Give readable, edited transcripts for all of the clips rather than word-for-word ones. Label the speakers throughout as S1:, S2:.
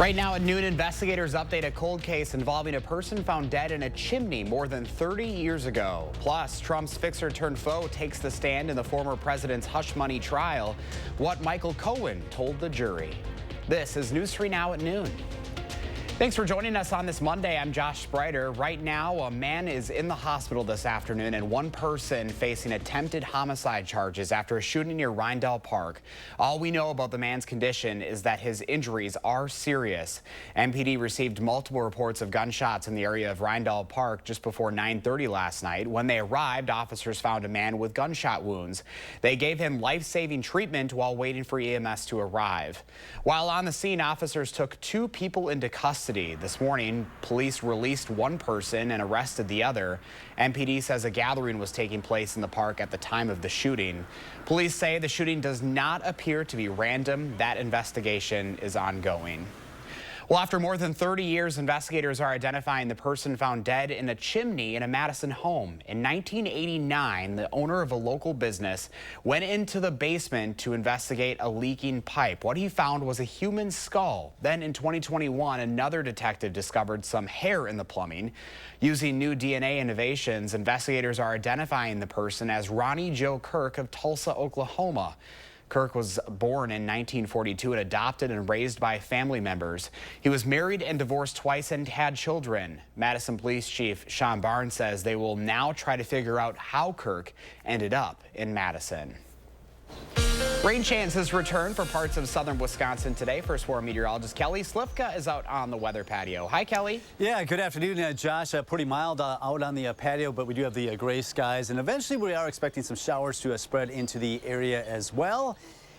S1: Right now at noon, investigators update a cold case involving a person found dead in a chimney more than 30 years ago. Plus, Trump's fixer-turned-foe takes the stand in the former president's hush money trial. What Michael Cohen told the jury. This is News 3 Now at noon. Thanks for joining us on this Monday. I'm Josh Sprider. Right now, a man is in the hospital this afternoon and one person facing attempted homicide charges after a shooting near Rindell Park. All we know about the man's condition is that his injuries are serious. MPD received multiple reports of gunshots in the area of Rindell Park just before 9:30 last night. When they arrived, officers found a man with gunshot wounds. They gave him life-saving treatment while waiting for EMS to arrive. While on the scene, officers took 2 people into custody. This morning, police released one person and arrested the other. MPD says a gathering was taking place in the park at the time of the shooting. Police say the shooting does not appear to be random. That investigation is ongoing. Well, after more than 30 years, investigators are identifying the person found dead in a chimney in a Madison home. In 1989, the owner of a local business went into the basement to investigate a leaking pipe. What he found was a human skull. Then in 2021, another detective discovered some hair in the plumbing. Using new DNA innovations, investigators are identifying the person as Ronnie Joe Kirk of Tulsa, Oklahoma. Kirk was born in 1942 and adopted and raised by family members. He was married and divorced twice and had children. Madison Police Chief Sean Barnes says they will now try to figure out how Kirk ended up in Madison. Rain chances return for parts of southern Wisconsin today. First Warm meteorologist Kelly Slifka is out on the weather patio. Hi, Kelly.
S2: Yeah, good afternoon, Josh. Pretty mild out on the patio, but we do have the gray skies. And eventually we are expecting some showers to spread into the area as well.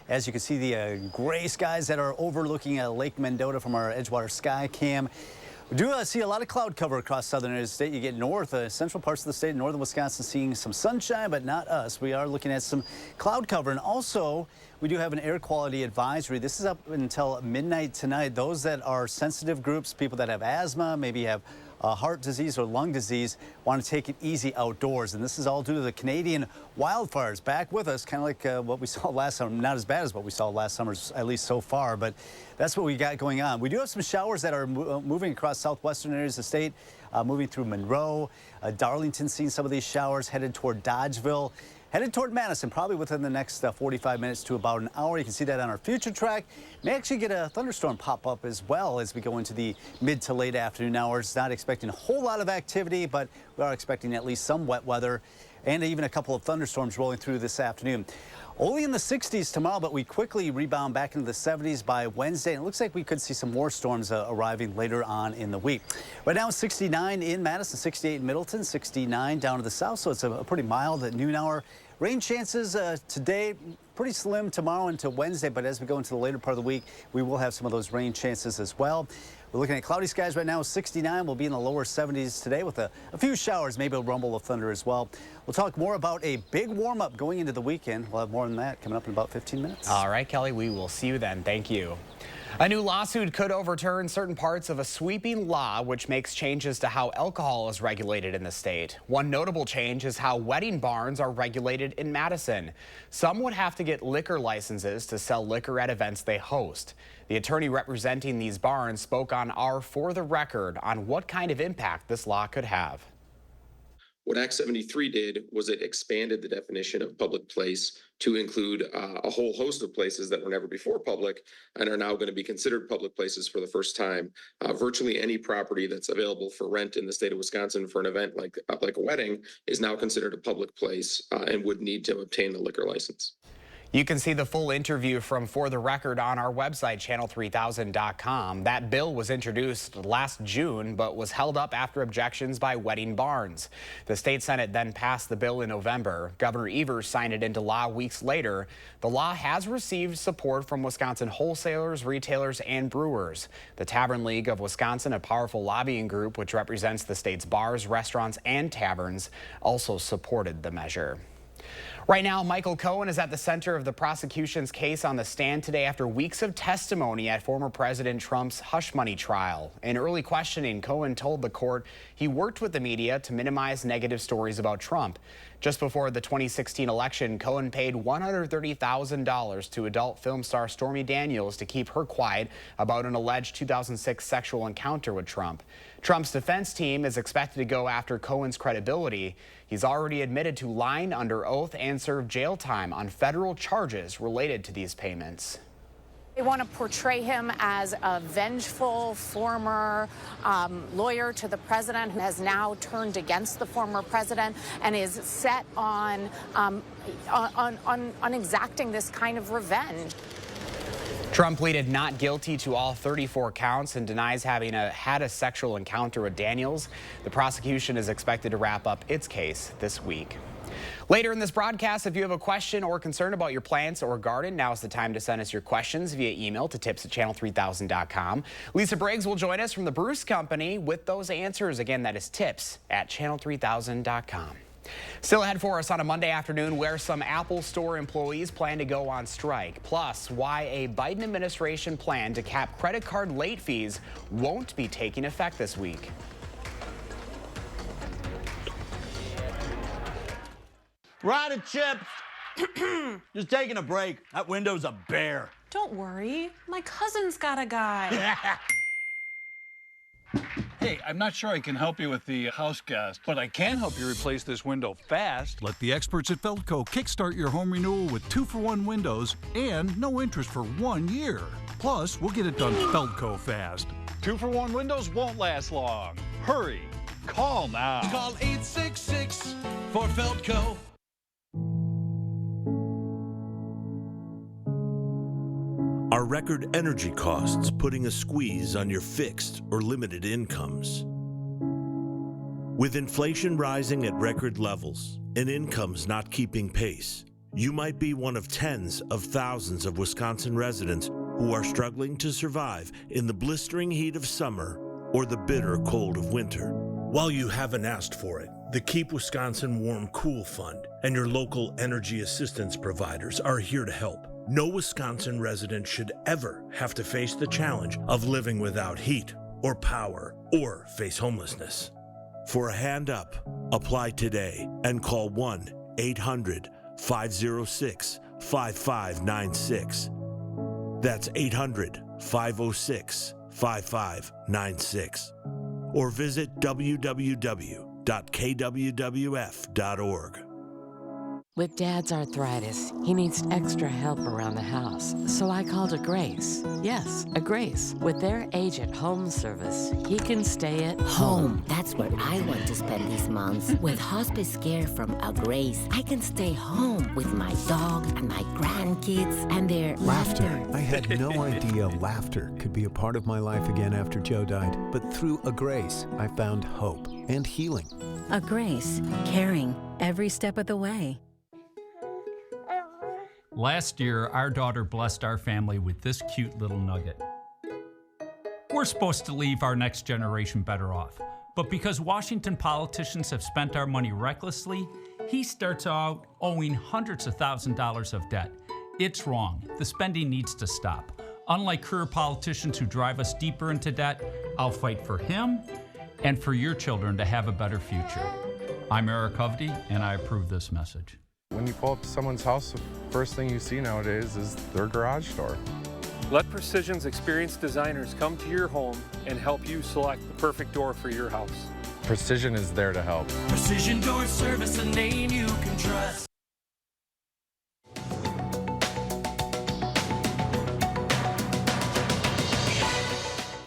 S2: As you can see, the gray skies that are overlooking Lake Mendota from our Edgewater Sky Cam. We do see a lot of cloud cover across southern areas of the state. You get north, central parts of the state, northern Wisconsin, seeing some sunshine, but not us. We are looking at some cloud cover. And also, we do have an air quality advisory. This is up until midnight tonight. Those that are sensitive groups, people that have asthma, maybe have heart disease or lung disease, want to take it easy outdoors. And this is all due to the Canadian wildfires back with us, kind of like what we saw last summer. Not as bad as what we saw last summer, at least so far, but that's what we got going on. We do have some showers that are moving across southwestern areas of the state, moving through Monroe. Darlington seeing some of these showers headed toward Dodgeville. Headed toward Madison, probably within the next 45 minutes to about an hour. You can see that on our future track. May actually get a thunderstorm pop up as well as we go into the mid to late afternoon hours. Not expecting a whole lot of activity, but we are expecting at least some wet weather and even a couple of thunderstorms rolling through this afternoon. Only in the 60s tomorrow, but we quickly rebound back into the 70s by Wednesday. And it looks like we could see some more storms arriving later on in the week. Right now, 69 in Madison, 68 in Middleton, 69 down to the south. So it's a pretty mild at noon hour. Rain chances today, pretty slim tomorrow into Wednesday, but as we go into the later part of the week, we will have some of those rain chances as well. We're looking at cloudy skies right now, 69. We'll be in the lower 70s today with a few showers, maybe a rumble of thunder as well. We'll talk more about a big warm-up going into the weekend. We'll have more on that coming up in about 15 minutes.
S1: All right, Kelly, we will see you then. Thank you. A new lawsuit could overturn certain parts of a sweeping law which makes changes to how alcohol is regulated in the state. One notable change is how wedding barns are regulated in Madison. Some would have to get liquor licenses to sell liquor at events they host. The attorney representing these barns spoke on our For the Record on what kind of impact this law could have.
S3: What Act 73 did was it expanded the definition of public place to include a whole host of places that were never before public and are now going to be considered public places for the first time. Virtually any property that's available for rent in the state of Wisconsin for an event like a wedding is now considered a public place and would need to obtain a liquor license.
S1: You can see the full interview from For the Record on our website, channel3000.com. That bill was introduced last June, but was held up after objections by wedding barns. The state Senate then passed the bill in November. Governor Evers signed it into law weeks later. The law has received support from Wisconsin wholesalers, retailers, and brewers. The Tavern League of Wisconsin, a powerful lobbying group which represents the state's bars, restaurants, and taverns, also supported the measure. Right now, Michael Cohen is at the center of the prosecution's case on the stand today after weeks of testimony at former President Trump's hush money trial. In early questioning, Cohen told the court he worked with the media to minimize negative stories about Trump. Just before the 2016 election, Cohen paid $130,000 to adult film star Stormy Daniels to keep her quiet about an alleged 2006 sexual encounter with Trump. Trump's defense team is expected to go after Cohen's credibility. He's already admitted to lying under oath and served jail time on federal charges related to these payments.
S4: They want to portray him as a vengeful former lawyer to the president who has now turned against the former president and is set on exacting this kind of revenge.
S1: Trump pleaded not guilty to all 34 counts and denies having had a sexual encounter with Daniels. The prosecution is expected to wrap up its case this week. Later in this broadcast, if you have a question or concern about your plants or garden, now is the time to send us your questions via email to tips@channel3000.com. Lisa Briggs will join us from the Bruce Company with those answers. Again, that is tips@channel3000.com. Still ahead for us on a Monday afternoon, where some Apple Store employees plan to go on strike. Plus, why a Biden administration plan to cap credit card late fees won't be taking effect this week.
S5: Right at Chips. Just taking a break. That window's a bear.
S6: Don't worry. My cousin's got a guy.
S7: Hey, I'm not sure I can help you with the house gas, but I can help you replace this window fast.
S8: Let the experts at Feldco kickstart your home renewal with 2-for-1 windows and no interest for 1 year. Plus, we'll get it done Feldco fast.
S7: 2-for-1 windows won't last long. Hurry. Call now.
S9: Call 866 for Feldco.
S10: Are record energy costs putting a squeeze on your fixed or limited incomes? With inflation rising at record levels and incomes not keeping pace, you might be one of tens of thousands of Wisconsin residents who are struggling to survive in the blistering heat of summer or the bitter cold of winter. While you haven't asked for it, the Keep Wisconsin Warm Cool Fund and your local energy assistance providers are here to help. No Wisconsin resident should ever have to face the challenge of living without heat or power or face homelessness. For a hand up, apply today and call 1-800-506-5596. That's 800-506-5596. Or visit www.kwwf.org.
S11: With Dad's arthritis, he needs extra help around the house, so I called a Grace. Yes, a Grace. With their agent home service, he can stay at
S12: home. That's where I want to spend these months. With hospice care from a Grace, I can stay home with my dog and my grandkids and their laughter.
S13: I had no idea laughter could be a part of my life again after Joe died. But through a Grace, I found hope and healing.
S14: A Grace, caring every step of the way.
S15: Last year, our daughter blessed our family with this cute little nugget. We're supposed to leave our next generation better off, but because Washington politicians have spent our money recklessly, he starts out owing hundreds of thousands of dollars of debt. It's wrong. The spending needs to stop. Unlike career politicians who drive us deeper into debt, I'll fight for him and for your children to have a better future. I'm Eric Hovde, and I approve this message.
S16: When you pull up to someone's house, the first thing you see nowadays is their garage door.
S17: Let Precision's experienced designers come to your home and help you select the perfect door for your house.
S16: Precision is there to help.
S9: Precision Door Service, a name you can trust.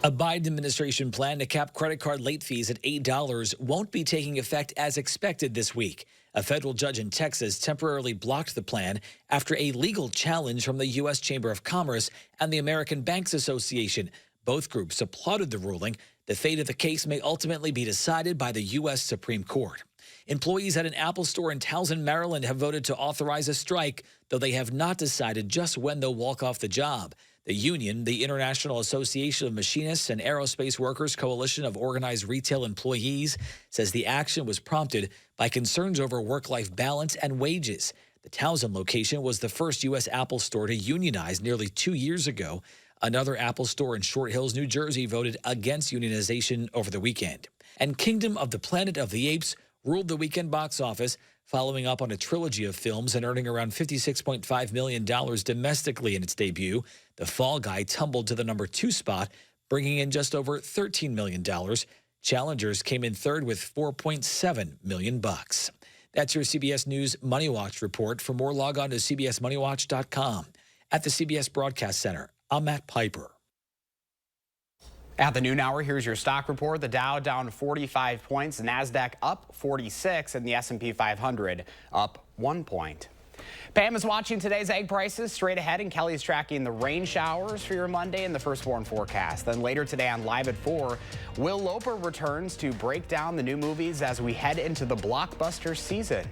S18: A Biden administration plan to cap credit card late fees at $8 won't be taking effect as expected this week. A federal judge in Texas temporarily blocked the plan after a legal challenge from the U.S. Chamber of Commerce and the American Banks Association. Both groups applauded the ruling. The fate of the case may ultimately be decided by the U.S. Supreme Court. Employees at an Apple store in Towson, Maryland have voted to authorize a strike, though they have not decided just when they'll walk off the job. The union, the International Association of Machinists and Aerospace Workers Coalition of Organized Retail Employees, says the action was prompted by concerns over work-life balance and wages. The Townsend location was the first U.S. Apple store to unionize nearly 2 years ago. Another Apple store in Short Hills, New Jersey, voted against unionization over the weekend. And Kingdom of the Planet of the Apes ruled the weekend box office, following up on a trilogy of films and earning around $56.5 million domestically in its debut. The Fall Guy tumbled to the number 2 spot, bringing in just over $13 million. Challengers came in third with $4.7 million. That's your CBS News Money Watch report. For more, log on to cbsmoneywatch.com. At the CBS Broadcast Center, I'm Matt Piper.
S1: At the noon hour, here's your stock report. The Dow down 45 points, NASDAQ up 46, and the S&P 500 up 1 point. Pam is watching today's egg prices straight ahead, and Kelly's tracking the rain showers for your Monday and the firstborn forecast. Then later today on Live at 4, Will Loper returns to break down the new movies as we head into the blockbuster season.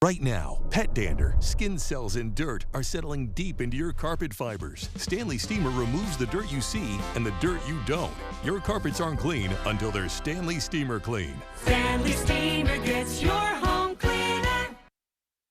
S19: Right now, pet dander, skin cells, and dirt are settling deep into your carpet fibers. Stanley Steamer removes the dirt you see and the dirt you don't. Your carpets aren't clean until they're Stanley Steamer clean.
S9: Stanley Steamer gets your home cleaner.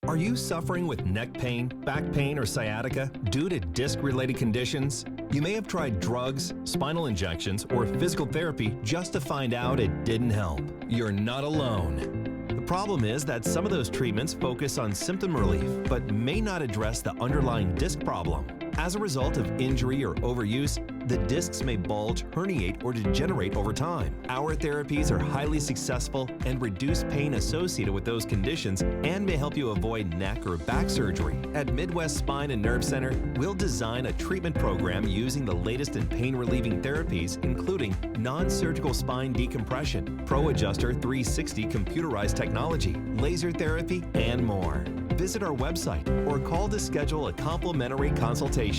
S20: Are you suffering with neck pain, back pain, or sciatica due to disc-related conditions? You may have tried drugs, spinal injections, or physical therapy just to find out it didn't help. You're not alone. The problem is that some of those treatments focus on symptom relief, but may not address the underlying disc problem. As a result of injury or overuse, the discs may bulge, herniate, or degenerate over time. Our therapies are highly successful and reduce pain associated with those conditions and may help you avoid neck or back surgery. At Midwest Spine and Nerve Center, we'll design a treatment program using the latest in pain-relieving therapies, including non-surgical spine decompression, Pro Adjuster 360 computerized technology, laser therapy, and more. Visit our website or call to schedule a complimentary consultation.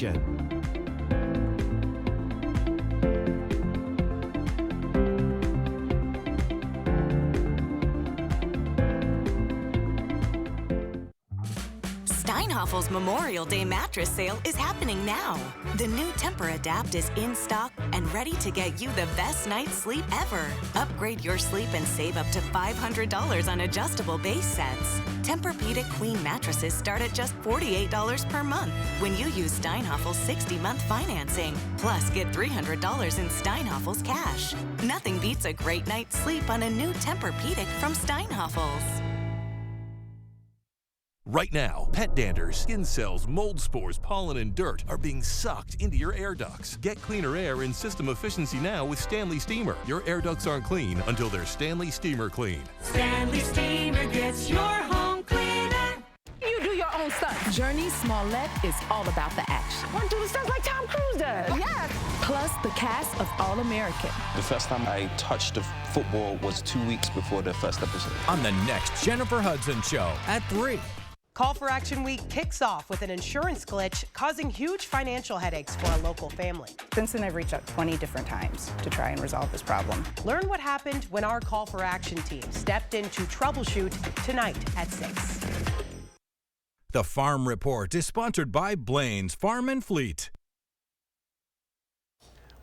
S21: Steinhaffel's Memorial Day mattress sale is happening now. The new Tempur-Adapt is in stock and ready to get you the best night's sleep ever. Upgrade your sleep and save up to $500 on adjustable base sets. Tempur-Pedic Queen mattresses start at just $48 per month when you use Steinhaffel's 60-month financing. Plus, get $300 in Steinhaffel's cash. Nothing beats a great night's sleep on a new Tempur-Pedic from Steinhaffel's.
S19: Right now, pet dander, skin cells, mold spores, pollen, and dirt are being sucked into your air ducts. Get cleaner air and system efficiency now with Stanley Steamer. Your air ducts aren't clean until they're Stanley Steamer clean.
S9: Stanley Steamer gets your home cleaner.
S22: You do your own stuff. Journey Smollett is all about the action. Want to do the stuff like Tom Cruise does. Yes. Plus the cast of All American.
S23: The first time I touched the football was 2 weeks before the first episode.
S24: On the next Jennifer Hudson Show at 3.
S25: Call for Action Week kicks off with an insurance glitch causing huge financial headaches for a local family.
S26: Since then, I've reached out 20 different times to try and resolve this problem.
S25: Learn what happened when our Call for Action team stepped in to troubleshoot tonight at 6.
S8: The Farm Report is sponsored by Blaine's Farm and Fleet.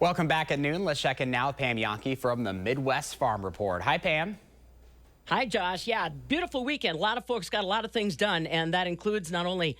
S1: Welcome back at noon. Let's check in now with Pam Yankee from the Midwest Farm Report. Hi, Pam.
S27: Hi, Josh. Yeah, beautiful weekend. A lot of folks got a lot of things done, and that includes not only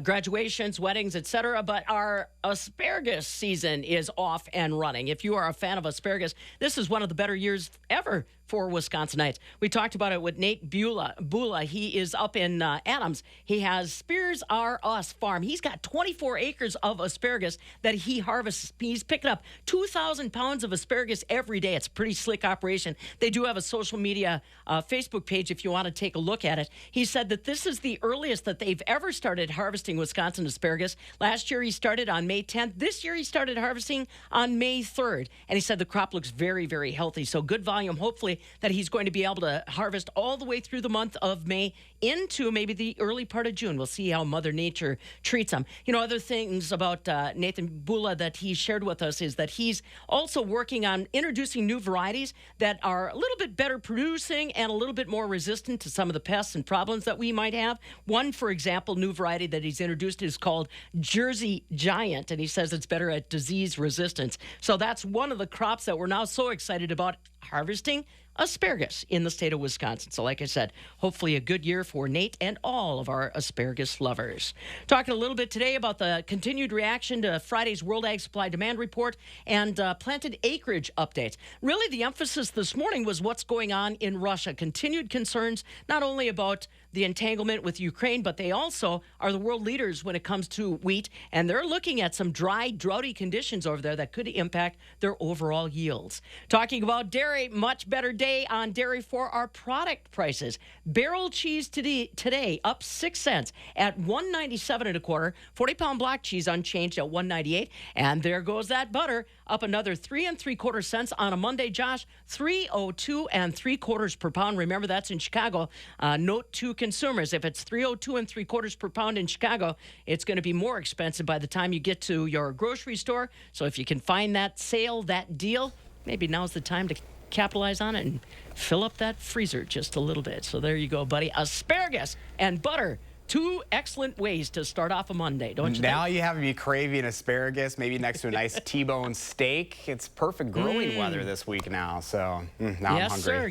S27: graduations, weddings, etc., but our asparagus season is off and running. If you are a fan of asparagus, this is one of the better years ever for Wisconsinites. We talked about it with Nate Bula. He is up in Adams. He has Spears R Us Farm. He's got 24 acres of asparagus that he harvests. He's picking up 2,000 pounds of asparagus every day. It's a pretty slick operation. They do have a social media Facebook page if you want to take a look at it. He said that this is the earliest that they've ever started harvesting Wisconsin asparagus. Last year he started on May 10th. This year he started harvesting on May 3rd. And he said the crop looks very, very healthy. So good volume, hopefully, that he's going to be able to harvest all the way through the month of May into maybe the early part of June. We'll see how Mother Nature treats him. You know, other things about Nathan Bula that he shared with us is that he's also working on introducing new varieties that are a little bit better producing and a little bit more resistant to some of the pests and problems that we might have. One, for example, new variety that he's introduced is called Jersey Giant, and he says it's better at disease resistance. So that's one of the crops that we're now so excited about harvesting asparagus in the state of Wisconsin. So like I said, hopefully a good year for Nate and all of our asparagus lovers. Talking a little bit today about the continued reaction to Friday's World Ag Supply Demand Report and planted acreage updates. Really, the emphasis this morning was what's going on in Russia. Continued concerns not only about the entanglement with Ukraine, but they also are the world leaders when it comes to wheat, and they're looking at some dry, droughty conditions over there that could impact their overall yields. Talking about dairy, much better day on dairy for our product prices. Barrel cheese today up 6 cents at $1.97 1/4. 40-pound block cheese unchanged at $1.98, and there goes that butter up another 3 3/4 cents on a Monday. Josh, $3.02 3/4 per pound. Remember, that's in Chicago. Note to consumers, if it's $3.02 3/4 per pound in Chicago, it's going to be more expensive by the time you get to your grocery store. So if you can find that sale, that deal, maybe now's the time to capitalize on it and fill up that freezer just a little bit. So there you go, buddy. Asparagus and butter. 2 excellent ways to start off a Monday, don't you
S1: Now
S27: think?
S1: you have me craving asparagus, maybe next to a nice T-bone steak. It's perfect grilling weather this week now, so now I'm hungry.
S27: Yes, sir.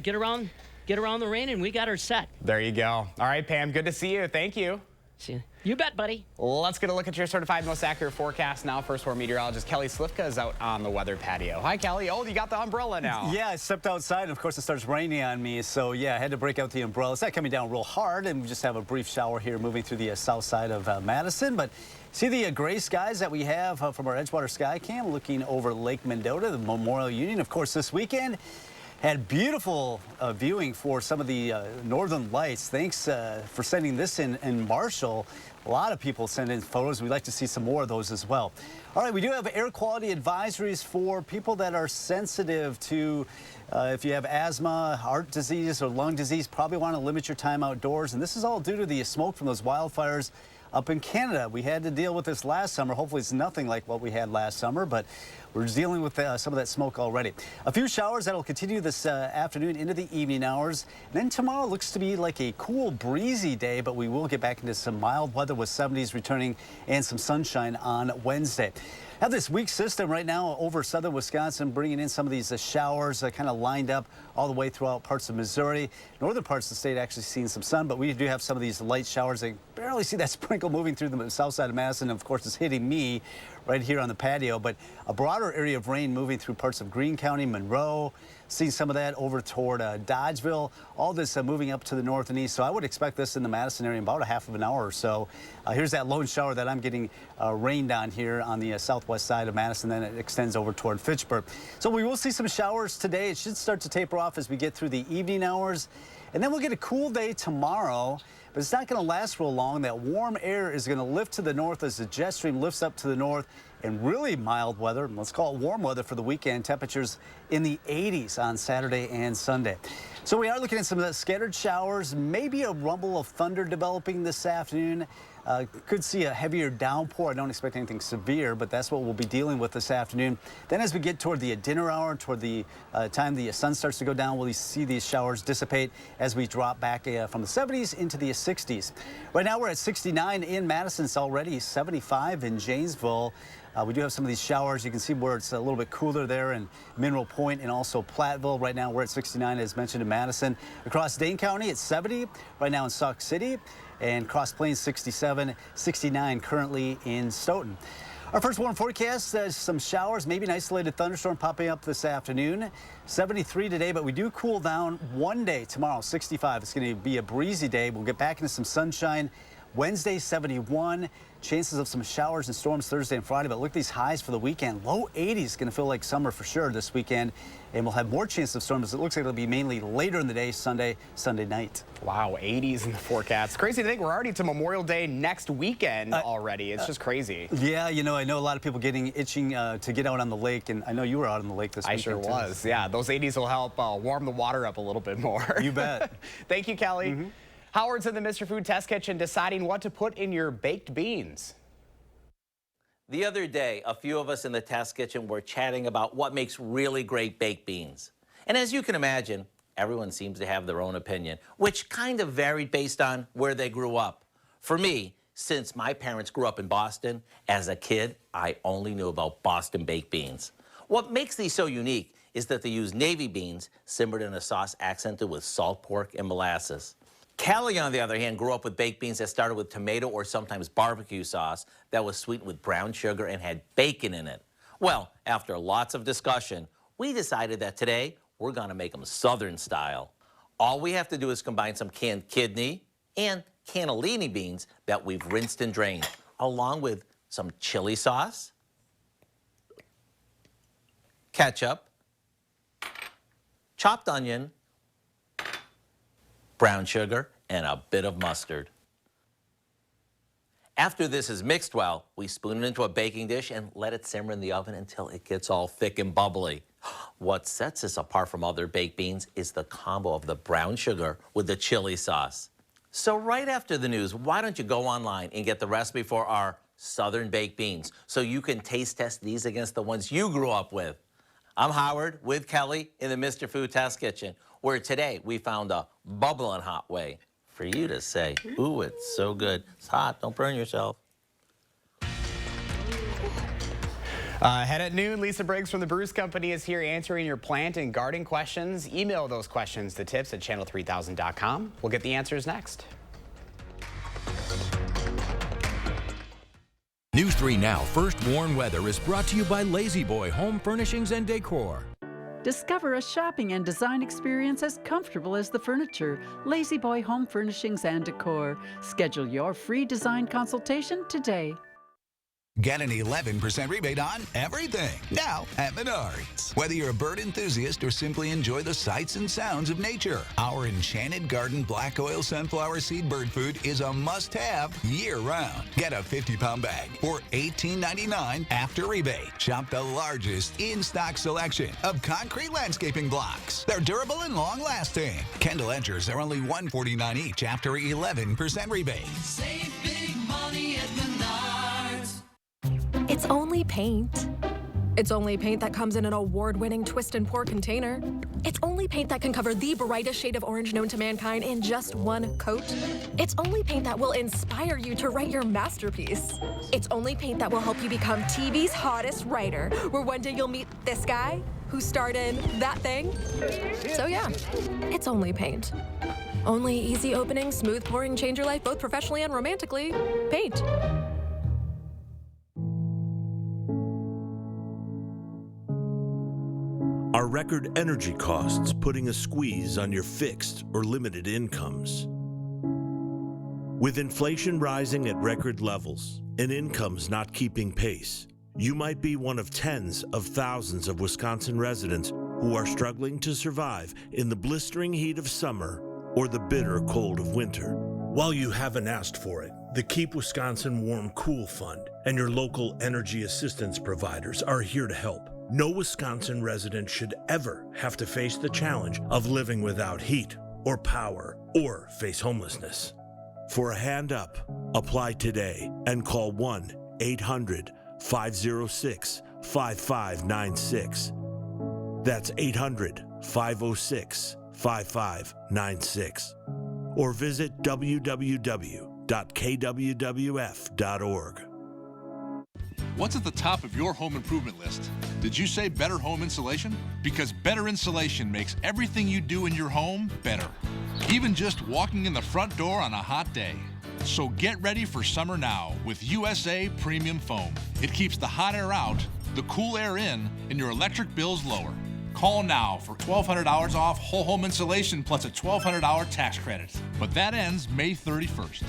S27: Get around the rain, and we got her set.
S1: There you go. All right, Pam, good to see you. Thank you.
S27: See you. You bet, buddy.
S1: Let's get a look at your certified most accurate forecast now. First for meteorologist Kelly Slifka is out on the weather patio. Hi, Kelly. Oh, you got the umbrella now.
S2: Yeah, I stepped outside, and of course it starts raining on me. So yeah, I had to break out the umbrella. It's not coming down real hard, and we just have a brief shower here moving through the south side of Madison. But see the gray skies that we have from our Edgewater Sky Cam looking over Lake Mendota, the Memorial Union. Of course, this weekend had beautiful viewing for some of the northern lights. Thanks for sending this in Marshall. A lot of people send in photos. We'd like to see some more of those as well. All right, we do have air quality advisories for people that are sensitive to if you have asthma, heart disease, or lung disease, probably want to limit your time outdoors. And this is all due to the smoke from those wildfires up in Canada. We had to deal with this last summer. Hopefully it's nothing like what we had last summer, but we're dealing with some of that smoke already. A few showers that'll continue this afternoon into the evening hours. And then tomorrow looks to be like a cool, breezy day, but we will get back into some mild weather with 70s returning and some sunshine on Wednesday. Have this weak system right now over southern Wisconsin, bringing in some of these showers kind of lined up all the way throughout parts of Missouri. Northern parts of the state actually seeing some sun, but we do have some of these light showers. I barely see that sprinkle moving through the south side of Madison. Of course, it's hitting me right here on the patio, but a broader area of rain moving through parts of Greene County, Monroe. Seeing some of that over toward Dodgeville, all this moving up to the north and east. So I would expect this in the Madison area in about a half of an hour or so. Here's that lone shower that I'm getting rained on here on the southwest side of Madison. Then it extends over toward Fitchburg. So we will see some showers today. It should start to taper off as we get through the evening hours. And then we'll get a cool day tomorrow. But it's not going to last real long. That warm air is going to lift to the north as the jet stream lifts up to the north, and really mild weather, let's call it warm weather for the weekend. Temperatures in the 80s on Saturday and Sunday. So we are looking at some scattered showers, maybe a rumble of thunder developing this afternoon. Could see a heavier downpour. I don't expect anything severe, but that's what we'll be dealing with this afternoon. Then as we get toward the dinner hour, toward the time the sun starts to go down, we'll see these showers dissipate as we drop back from the 70s into the 60s. Right now we're at 69 in Madison. It's already 75 in Janesville. We do have some of these showers. You can see where it's a little bit cooler there in Mineral Point and also Platteville. Right now we're at 69, as mentioned, in Madison. Across Dane County, it's 70 right now in Sauk City, and Cross Plains 67, 69 currently in Stoughton. Our first warm forecast, some showers, maybe an isolated thunderstorm popping up this afternoon. 73 today, but we do cool down one day tomorrow, 65. It's going to be a breezy day. We'll get back into some sunshine. Wednesday, 71. Chances of some showers and storms Thursday and Friday, but look at these highs for the weekend. Low 80s, going to feel like summer for sure this weekend, and we'll have more chances of storms. It looks like it'll be mainly later in the day, Sunday night.
S1: Wow, 80s in the forecast. Crazy to think we're already to Memorial Day next weekend already. It's just crazy.
S2: Yeah, you know, I know a lot of people itching to get out on the lake, and I know you were out on the lake this weekend.
S1: I sure was. Yeah, those 80s will help warm the water up a little bit more.
S2: You bet.
S1: Thank you, Kelly. Howard's in the Mr. Food Test Kitchen deciding what to put in your baked beans.
S3: The other day, a few of us in the test kitchen were chatting about what makes really great baked beans. And as you can imagine, everyone seems to have their own opinion, which kind of varied based on where they grew up. For me, since my parents grew up in Boston, as a kid, I only knew about Boston baked beans. What makes these so unique is that they use navy beans simmered in a sauce accented with salt pork and molasses. Callie, on the other hand, grew up with baked beans that started with tomato or sometimes barbecue sauce that was sweetened with brown sugar and had bacon in it. Well, after lots of discussion, we decided that today we're gonna make them Southern style. All we have to do is combine some canned kidney and cannellini beans that we've rinsed and drained, along with some chili sauce, ketchup, chopped onion, brown sugar, and a bit of mustard. After this is mixed well, we spoon it into a baking dish and let it simmer in the oven until it gets all thick and bubbly. What sets this apart from other baked beans is the combo of the brown sugar with the chili sauce. So right after the news, why don't you go online and get the recipe for our Southern baked beans so you can taste test these against the ones you grew up with. I'm Howard with Kelly in the Mr. Food Test Kitchen, where today we found a bubbling hot way for you to say, ooh, it's so good. It's hot, don't burn yourself.
S1: Ahead at noon, Lisa Briggs from the Bruce Company is here answering your plant and garden questions. Email those questions to tips@channel3000.com. We'll get the answers next.
S24: News 3 Now First Warn Weather is brought to you by Lazy Boy Home Furnishings and Decor.
S4: Discover a shopping and design experience as comfortable as the furniture. Lazy Boy Home Furnishings and Decor. Schedule your free design consultation today.
S5: Get an 11% rebate on everything now at Menards. Whether you're a bird enthusiast or simply enjoy the sights and sounds of nature, our Enchanted Garden Black Oil Sunflower Seed Bird Food is a must-have year-round. Get a 50-pound bag for $18.99 after rebate. Shop the largest in-stock selection of concrete landscaping blocks. They're durable and long-lasting. Kendall Edgers are only $149 each after 11% rebate.
S9: Save big money at Menards.
S6: It's only paint. It's only paint that comes in an award-winning twist and pour container. It's only paint that can cover the brightest shade of orange known to mankind in just one coat. It's only paint that will inspire you to write your masterpiece. It's only paint that will help you become TV's hottest writer, where one day you'll meet this guy who starred in that thing. So yeah, it's only paint. Only easy opening, smooth pouring, change your life both professionally and romantically. Paint.
S7: Are record energy costs putting a squeeze on your fixed or limited incomes? With inflation rising at record levels and incomes not keeping pace, you might be one of tens of thousands of Wisconsin residents who are struggling to survive in the blistering heat of summer or the bitter cold of winter. While you haven't asked for it, the Keep Wisconsin Warm Cool Fund and your local energy assistance providers are here to help. No Wisconsin resident should ever have to face the challenge of living without heat or power or face homelessness. For a hand up, apply today and call 1-800-506-5596. That's 800-506-5596. Or visit www.kwwf.org.
S10: What's at the top of your home improvement list? Did you say better home insulation? Because better insulation makes everything you do in your home better. Even just walking in the front door on a hot day. So get ready for summer now with USA Premium Foam. It keeps the hot air out, the cool air in, and your electric bills lower. Call now for $1,200 off whole home insulation plus a $1,200 tax credit. But that ends May 31st.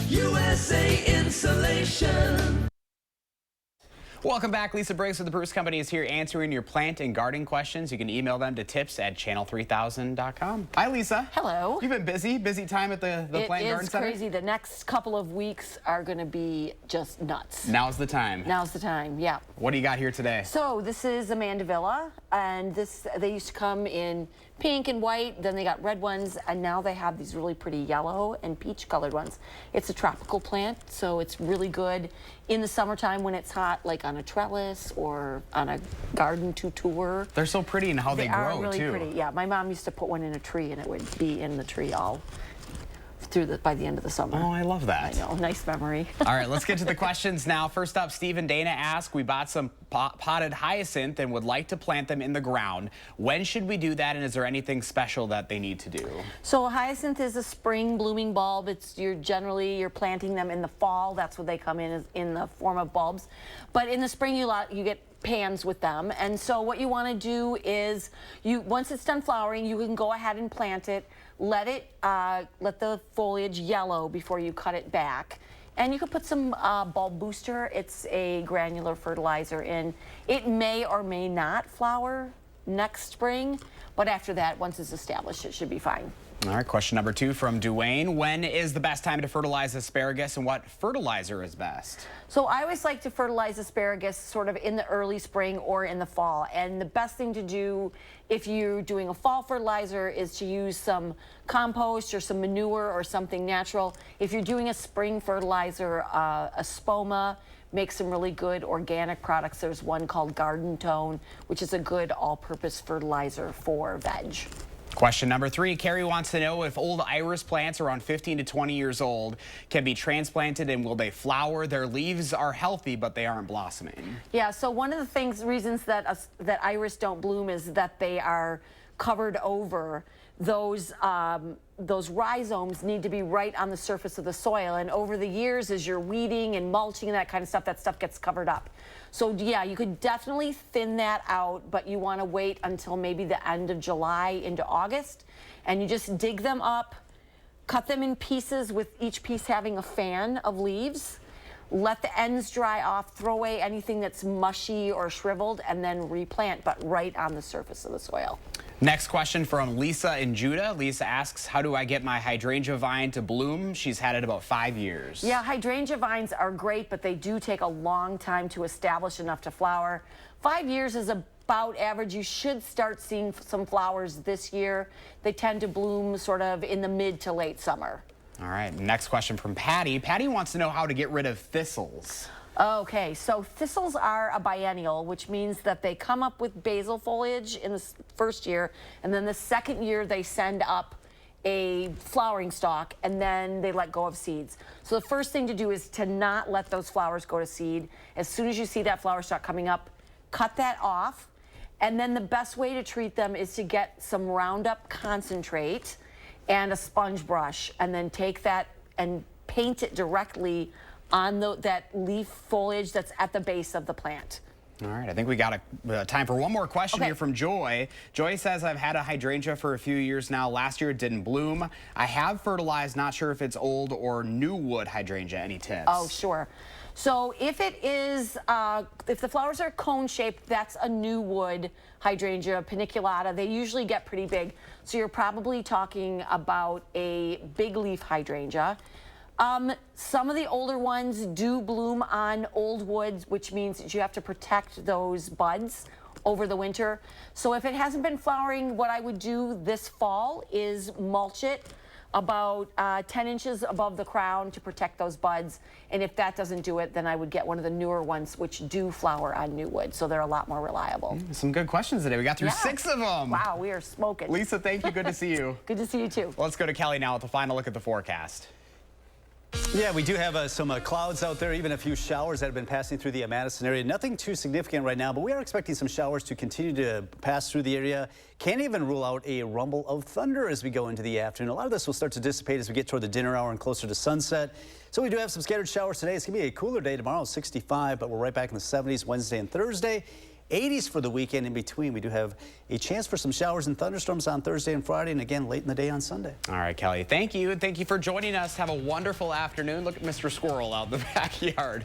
S9: USA Insulation.
S1: Welcome back. Lisa Briggs with the Bruce Company is here answering your plant and garden questions. You can email them to tips@channel3000.com. Hi, Lisa.
S11: Hello.
S1: You've been busy time at the Plant and Garden Center?
S11: It is crazy. The next couple of weeks are going to be just nuts.
S1: Now's the time.
S11: Now's the time, yeah.
S1: What do you got here today?
S11: So this is a mandevilla, and they used to come in pink and white, then they got red ones, and now they have these really pretty yellow and peach colored ones. It's a tropical plant, so it's really good in the summertime when it's hot, like on a trellis or on a garden tutor.
S1: They're so pretty in how they grow,
S11: are really
S1: too.
S11: Pretty. Yeah, my mom used to put one in a tree, and it would be in the tree all by the end of the summer.
S1: Oh, I love that.
S11: I know, nice memory.
S1: All right, let's get to the questions now. First up, Steve and Dana ask, we bought some potted hyacinth and would like to plant them in the ground. When should we do that, and is there anything special that they need to do?
S11: So hyacinth is a spring blooming bulb. You're planting them in the fall. That's what they come in the form of bulbs. But in the spring, you get pans with them. And so what you want to do is, once it's done flowering, you can go ahead and plant it. Let the foliage yellow before you cut it back. And you could put some bulb booster. It's a granular fertilizer in. It may or may not flower next spring, but after that, once it's established, it should be fine.
S1: All right, question number 2 from Duane. When is the best time to fertilize asparagus, and what fertilizer is best?
S11: So I always like to fertilize asparagus sort of in the early spring or in the fall. And the best thing to do if you're doing a fall fertilizer is to use some compost or some manure or something natural. If you're doing a spring fertilizer, a spoma makes some really good organic products. There's one called Garden Tone, which is a good all-purpose fertilizer for veg.
S1: Question number 3, Carrie wants to know if old iris plants around 15 to 20 years old can be transplanted, and will they flower? Their leaves are healthy, but they aren't blossoming.
S11: Yeah, so one of the reasons that iris don't bloom is that they are covered over. Those rhizomes need to be right on the surface of the soil, and over the years, as you're weeding and mulching and that kind of stuff, that stuff gets covered up. So yeah, you could definitely thin that out, but you want to wait until maybe the end of July into August, and you just dig them up, cut them in pieces with each piece having a fan of leaves. Let the ends dry off, throw away anything that's mushy or shriveled, and then replant, but right on the surface of the soil.
S1: Next question from Lisa in Judah. Lisa asks, how do I get my hydrangea vine to bloom? She's had it about 5 years.
S11: Yeah, hydrangea vines are great, but they do take a long time to establish enough to flower. 5 years is about average. You should start seeing some flowers this year. They tend to bloom sort of in the mid to late summer.
S1: All right, next question from Patty. Patty wants to know how to get rid of thistles.
S11: Okay, so thistles are a biennial, which means that they come up with basal foliage in the first year, and then the second year they send up a flowering stalk, and then they let go of seeds. So the first thing to do is to not let those flowers go to seed. As soon as you see that flower stalk coming up, cut that off, and then the best way to treat them is to get some Roundup concentrate and a sponge brush, and then take that and paint it directly on that leaf foliage that's at the base of the plant.
S1: All right, I think we got time for one more question here from Joy. Joy says, I've had a hydrangea for a few years now. Last year it didn't bloom. I have fertilized, not sure if it's old or new wood hydrangea. Any tips?
S11: Oh, sure. So if it is, if the flowers are cone-shaped, that's a new wood hydrangea, paniculata. They usually get pretty big. So you're probably talking about a big leaf hydrangea. Some of the older ones do bloom on old woods, which means that you have to protect those buds over the winter. So if it hasn't been flowering, what I would do this fall is mulch it about 10 inches above the crown to protect those buds. And if that doesn't do it, then I would get one of the newer ones, which do flower on new wood. So they're a lot more reliable.
S1: Some good questions today. We got through 6 of them.
S11: Wow, we are smoking.
S1: Lisa, thank you. Good to see you.
S11: Good to see you too.
S1: Let's go to Kelly now with the final look at the forecast.
S2: Yeah, we do have some clouds out there, even a few showers that have been passing through the Madison area. Nothing too significant right now, but we are expecting some showers to continue to pass through the area. Can't even rule out a rumble of thunder as we go into the afternoon. A lot of this will start to dissipate as we get toward the dinner hour and closer to sunset. So we do have some scattered showers today. It's going to be a cooler day tomorrow, 65, but we're right back in the 70s Wednesday and Thursday. 80s for the weekend. In between, we do have a chance for some showers and thunderstorms on Thursday and Friday, and again late in the day on Sunday.
S1: All right, Kelly, thank you, and thank you for joining us. Have a wonderful afternoon. Look at Mr. Squirrel out in the backyard.